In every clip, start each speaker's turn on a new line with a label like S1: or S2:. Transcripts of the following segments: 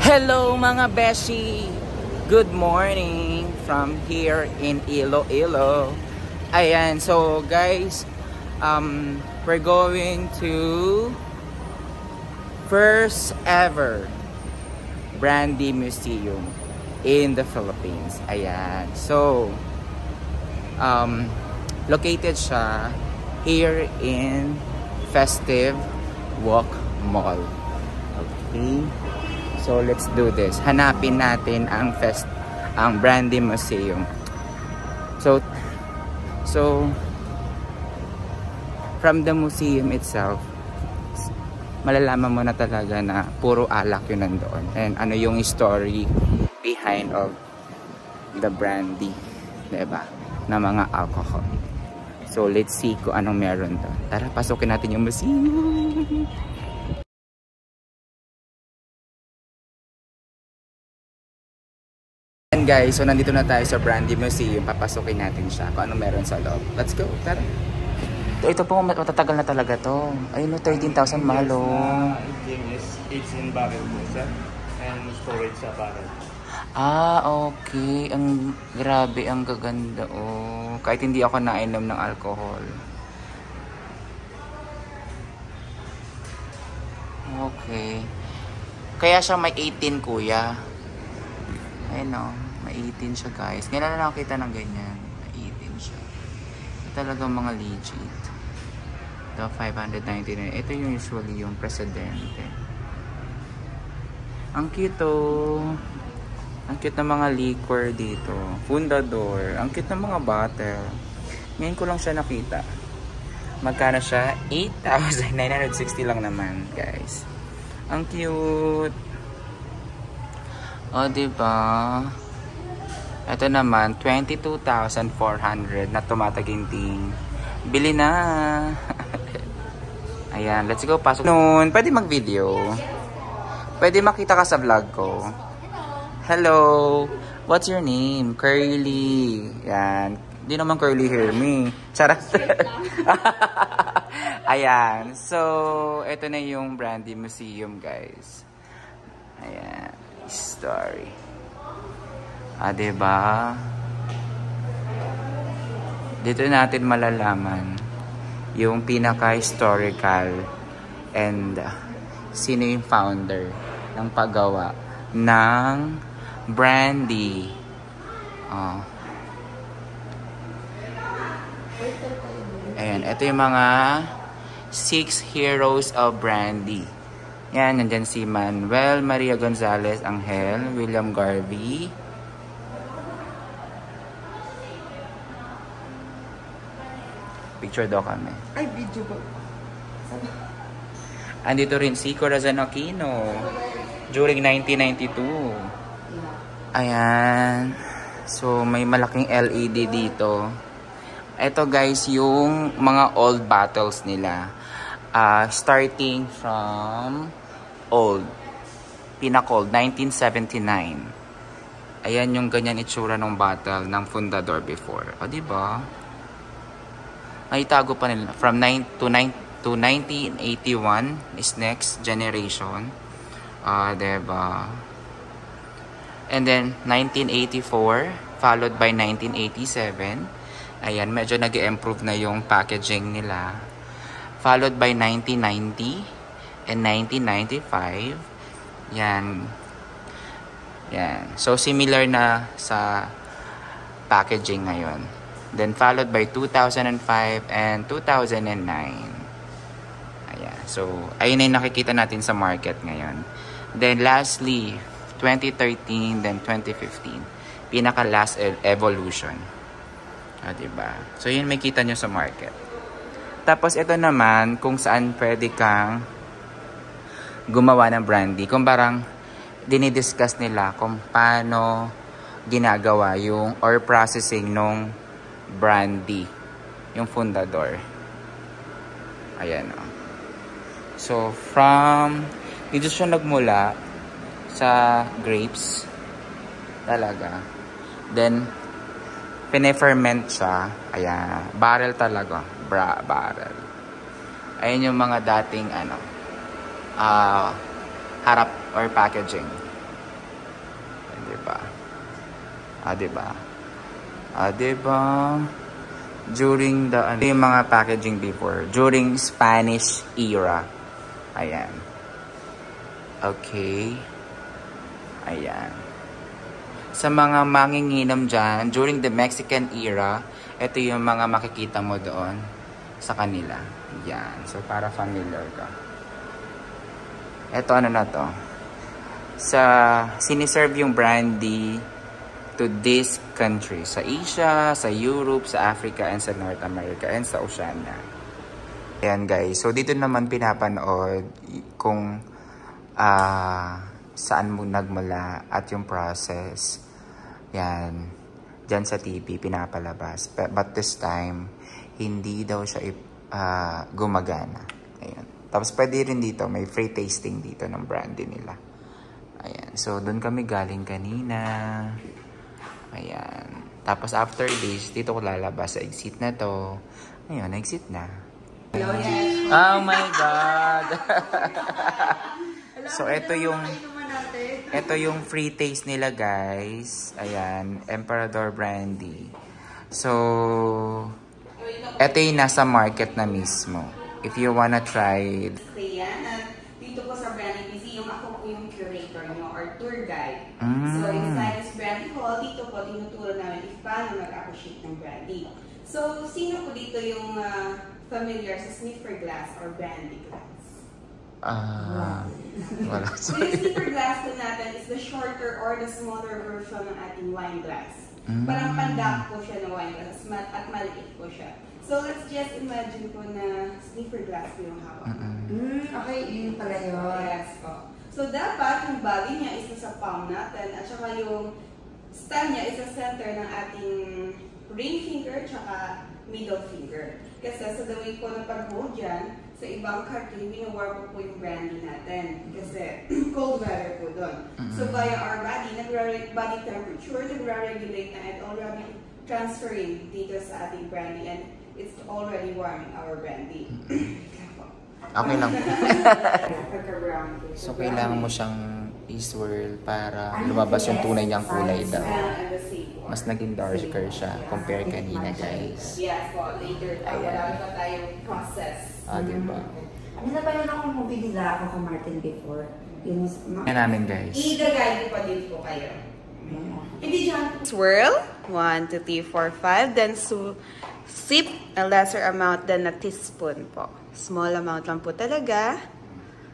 S1: Hello mga beshi! Good morning from here in Iloilo. Ayan, so guys, we're going to first ever Brandy Museum in the Philippines. Ayan, so located siya here in Festive Walk Mall. Okay, so let's do this. Hanapin natin ang Brandy Museum. So from the museum itself, malalaman mo na talaga na puro alak yun nandoon. And ano yung story behind of the brandy, diba? Na mga alcohol. So let's see kung anong meron doon. Tara, pasukin natin yung museum. And guys, so nandito na tayo sa Brandy Museum. Papasukin natin siya kung anong meron sa loob. Let's go, tara. Ito po, matatagal na talaga to. Ayun, 13,000 mahal.
S2: It's in barrel po siya. And storage sa barrel.
S1: Ah, okay. Ang grabe, ang gaganda. Oh, kahit hindi ako nainom ng alcohol. Okay. Kaya siya may 18, kuya. Ayun o, may 18 siya, guys. Ngayon na nakakita ng ganyan. May 18 siya. Talagang mga legit. Ito, 599. Ito yung usually yung presidente. Ang cute oh. Ang cute ng mga liquor dito. Fundador. Ang cute ng mga bottle. Ngayon ko lang siya nakita. Magkano siya? 8,960 lang naman, guys. Ang cute. O, diba? Ito naman, 22,400 na tumataginting. Bili na. Ayan, let's go. Pasok noon. Pwede mag-video. Pwede makita ka sa vlog ko. Hello. What's your name? Curly. Yan. Di naman curly hair me. Charot. Ayan. So, ito na yung Brandy Museum, guys. Ayan. Story. Ah, diba? Dito natin malalaman yung pinaka-historical and sino yung founder ng paggawa ng brandy. Ayan, ito yung mga 6 heroes of brandy. Yan, nandyan si Manuel Maria Gonzalez Angel, William Garvey, picture daw kami.
S3: Ay, video ba?
S1: Andito rin si Corazon Aquino during 1992. Ayan. So, may malaking LED dito. Ito guys, yung mga old bottles nila. Starting from old. Pinaka-old, 1979. Ayan yung ganyan itsura ng bottle ng Fundador before. O, diba? Naitago pa nila. From 1981 is next generation. Diba? And then, 1984, followed by 1987. Ayan, medyo nag-improve na yung packaging nila. Followed by 1990 and 1995. Yan. Yan. So, similar na sa packaging ngayon. Then, followed by 2005 and 2009. Ayan. So, ayun na yung nakikita natin sa market ngayon. Then, lastly, 2013, then 2015. Pinaka-last evolution. Diba? So, yun may kita nyo sa market. Tapos, ito naman, kung saan pwede kang gumawa ng brandy. Kung parang dinidiscuss nila kung paano ginagawa yung or processing nung brandy. Yung Fundador. Ayan o. So, from dito siya nagmula sa grapes talaga. Then pine-ferment siya. Ayan, barrel talaga, barrel. Ayan yung mga dating harap or packaging. Diba? Diba? During the, yung mga packaging before, during Spanish era. Ayan. Okay. Ayan. Sa mga manginginom dyan, during the Mexican era, ito yung mga makikita mo doon sa kanila. Yan. So, para familiar ka. Ito, ano na to? Siniserve yung brandy to this country. Sa Asia, sa Europe, sa Africa, and sa North America, and sa Oceania. Ayan, guys. So, dito naman pinapanood kung saan mo nagmula at yung process. Yan. Diyan sa TV, pinapalabas. But this time, hindi daw siya gumagana. Ayan. Tapos, pwede rin dito. May free tasting dito ng brandy nila. Ayan. So, doon kami galing kanina. Ayan. Tapos, after this, dito ko lalabas sa exit na to. Ayun, exit na. Oh my God! So, ito yung free taste nila, guys. Ayan. Emperador Brandy. So, ito yung nasa market na mismo. If you wanna try it.
S3: Dito po sa Brandy Museum, ako po yung curator nyo or tour guide. So, inside this Brandy Hall, dito po tinuturo namin if paano mag-appreciate ng brandy. So, sino po dito yung familiar sa sniffer glass or brandy glass?
S1: Wala.
S3: So, yung sniffer glass po natin is the shorter or the smaller version ng ating wine glass. Parang pandak po siya ng wine glass at maliit po siya. So, let's just imagine po na sniffer glass po yung hawak.
S4: Okay, yun pala yun.
S3: Yes po. So, dapat yung body niya is sa palm natin at saka yung stand niya is sa center ng ating ring finger tsaka middle finger. Kasi sa the way po ng pag-hold dyan, sa ibang country, wino-warm po yung brandy natin. Kasi cold weather po doon. So, via our body temperature, nagre-regulate na and already transferring dito sa ating brandy and it's already warming our brandy.
S1: Okay lang. So, kailangan mo siyang i-swirl para lumabas yung tunay niyang kulay daw. Mas naging darker siya compare kanina, guys.
S3: Yes po, later pa. Wala pa tayong process.
S1: Diba?
S4: Ano na ba yun akong movie nila ako kay Martin before? Yung
S1: namin, guys.
S3: I-guide pa din po kayo. Hindi dyan. Swirl. 1, 2, 3, 4, 5. Then sip a lesser amount than a teaspoon po. Small amount lang po talaga.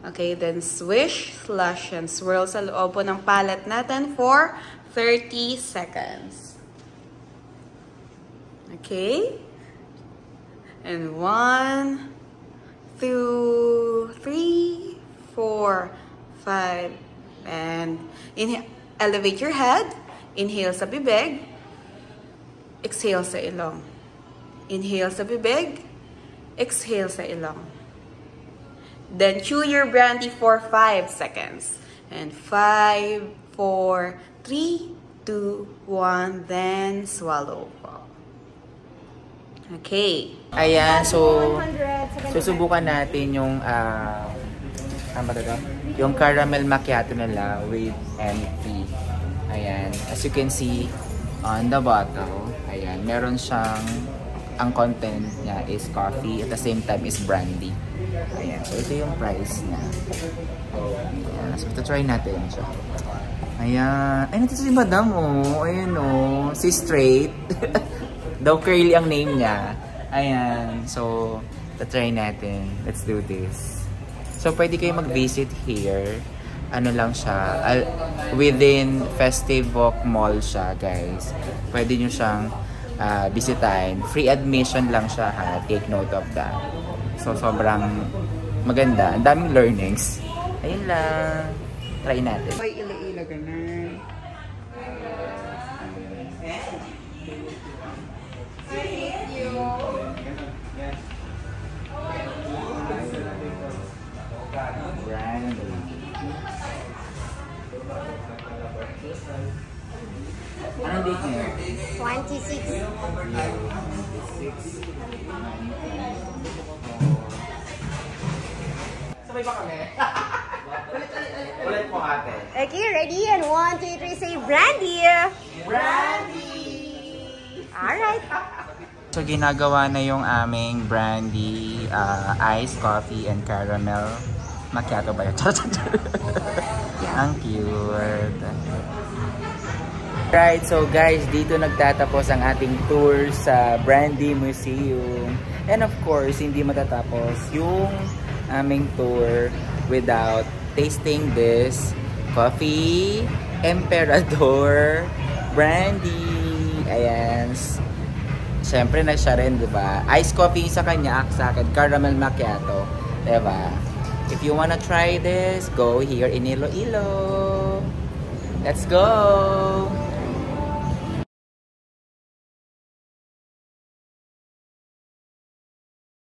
S3: Okay, then swish, slush, and swirl sa loob po ng palette natin for 30 seconds. Okay? And 1, 2, 3, 4, 5. And elevate your head. Inhale sa bibig. Exhale sa ilong. Inhale sa bibig. Exhale sa ilong. Then chew your brandy for 5 seconds. And 5, 4, 3, 2, 1. Then swallow po. Okay.
S1: Ayan, so susubukan natin yung yung caramel macchiato nila with tea. Ayan, as you can see on the bottle, ayan, meron siyang, ang content niya is coffee, at the same time is brandy. Ayan, so ito yung price niya. Ayan, so try natin siya. Ayan, ay, nandito si Madam, oh. Ayan, oh, si Straight. Daw curly ang name niya. Ayan, so try natin. Let's do this. So pwede kayo mag-visit here. Ano lang siya, within Festive Walk Mall siya, guys. Pwede nyo siyang bisitahin. Free admission lang siya, ha. Take note of that. So sobrang maganda. Ang daming learnings. Ayun lang. Try natin.
S4: Ay, ila-ila ganun.
S1: Anong date niyo?
S5: 26.
S1: Sabay ba kami? Ulit po ate.
S5: Okay, ready? And 1, 2, 3, say brandy!
S3: Brandy!
S1: Alright! So ginagawa na yung aming brandy, iced coffee and caramel macchiato ba yun? Ang cute. Right, so guys, dito nagtatapos ang ating tour sa Brandy Museum. And of course, hindi matatapos yung aming tour without tasting this coffee Emperador Brandy. Ayan. Siyempre na siya rin, diba? Iced coffee sa kanya, sa akin, caramel macchiato. Diba? If you wanna try this, go here in Iloilo. Let's go!